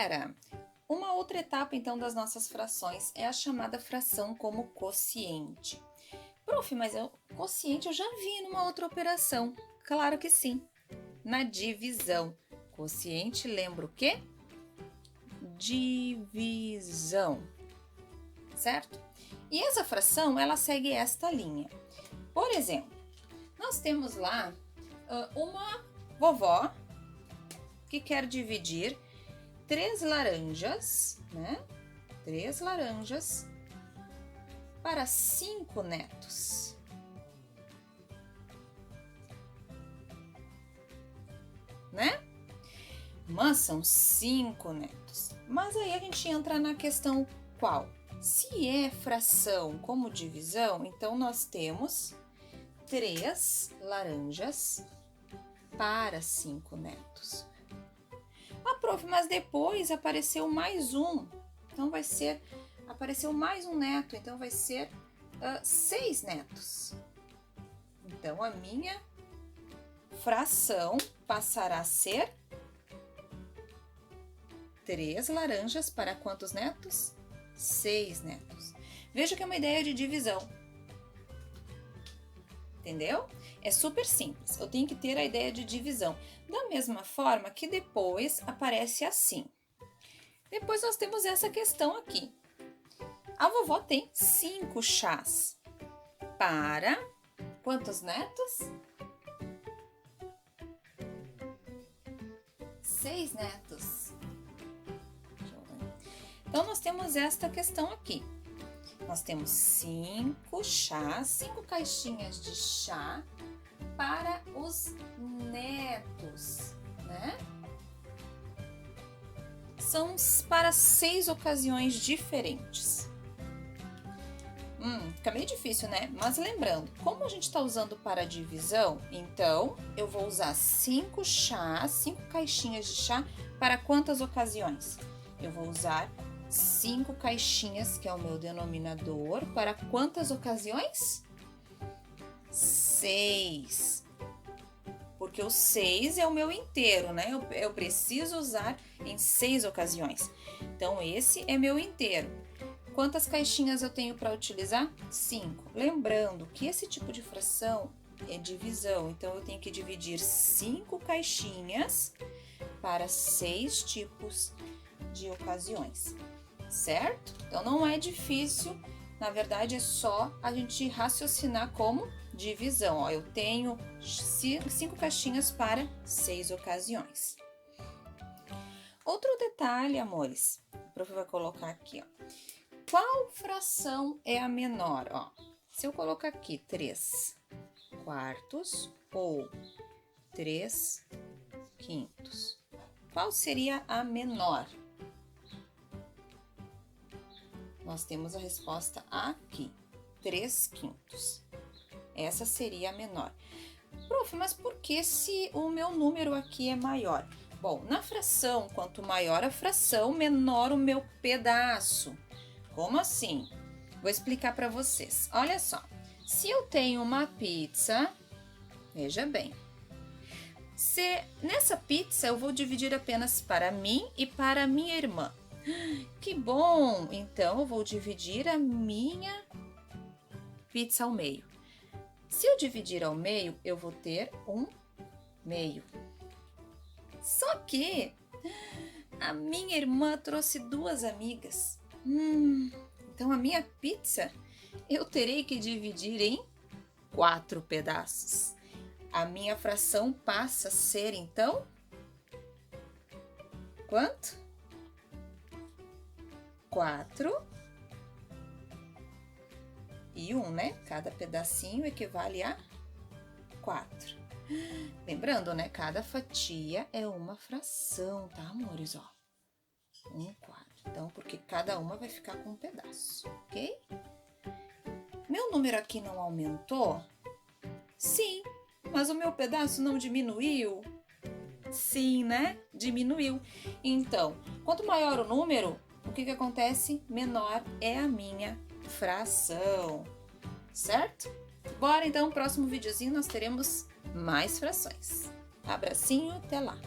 galera! Uma outra etapa, então, das nossas frações é a chamada fração como quociente. Prof, mas o quociente eu já vi numa outra operação. Claro que sim, na divisão. Quociente lembra o quê? Divisão, certo? E essa fração, ela segue esta linha. Por exemplo, nós temos lá uma vovó que quer dividir 3 laranjas, né? 3 laranjas para 5 netos. Né? Mas são 5 netos. Mas aí a gente entra na questão qual? Se é fração como divisão, então nós temos 3 laranjas para 5 netos. Ah, prof, mas depois apareceu mais um. Então vai ser, apareceu mais um neto, então vai ser 6 netos. Então a minha fração passará a ser 3 laranjas para quantos netos? 6 netos. Veja que é uma ideia de divisão. Entendeu? É super simples. Eu tenho que ter a ideia de divisão. Da mesma forma que depois aparece assim. Depois nós temos essa questão aqui. A vovó tem 5 chás para quantos netos? 6 netos. Então, nós temos esta questão aqui. Nós temos 5 chás, 5 caixinhas de chá para os netos, né? São para 6 ocasiões diferentes. Fica meio difícil, né? Mas lembrando, como a gente está usando para divisão, então eu vou usar 5 chás, 5 caixinhas de chá para quantas ocasiões? Eu vou usar 5 caixinhas, que é o meu denominador, para quantas ocasiões? 6. Porque o 6 é o meu inteiro, né? Eu preciso usar em 6 ocasiões. Então, esse é meu inteiro. Quantas caixinhas eu tenho para utilizar? 5. Lembrando que esse tipo de fração é divisão, então eu tenho que dividir 5 caixinhas para 6 tipos de ocasiões. Certo? Então, não é difícil, na verdade é só a gente raciocinar como divisão. Ó, eu tenho 5 caixinhas para 6 ocasiões. Outro detalhe, amores, o prof vai colocar aqui, ó. Qual fração é a menor? Ó, se eu colocar aqui 3 quartos ou 3 quintos, qual seria a menor? Nós temos a resposta aqui, 3 quintos. Essa seria a menor. Prof, mas por que se o meu número aqui é maior? Bom, na fração, quanto maior a fração, menor o meu pedaço. Como assim? Vou explicar para vocês. Olha só, se eu tenho uma pizza, veja bem. Nessa pizza eu vou dividir apenas para mim e para a minha irmã. Que bom! Então, eu vou dividir a minha pizza ao meio. Se eu dividir ao meio, eu vou ter um meio. Só que a minha irmã trouxe 2 amigas. Então, a minha pizza eu terei que dividir em 4 pedaços. A minha fração passa a ser, então, quanto? 4 e 1, né? Cada pedacinho equivale a 4. Lembrando, né? Cada fatia é uma fração, tá, amores? Ó, 1/4. Então, porque cada uma vai ficar com um pedaço, ok? Meu número aqui não aumentou? Sim, mas o meu pedaço não diminuiu? Sim, né? Diminuiu. Então, quanto maior o número, o que acontece? Menor é a minha fração, certo? Bora então, no próximo videozinho nós teremos mais frações. Abracinho, até lá!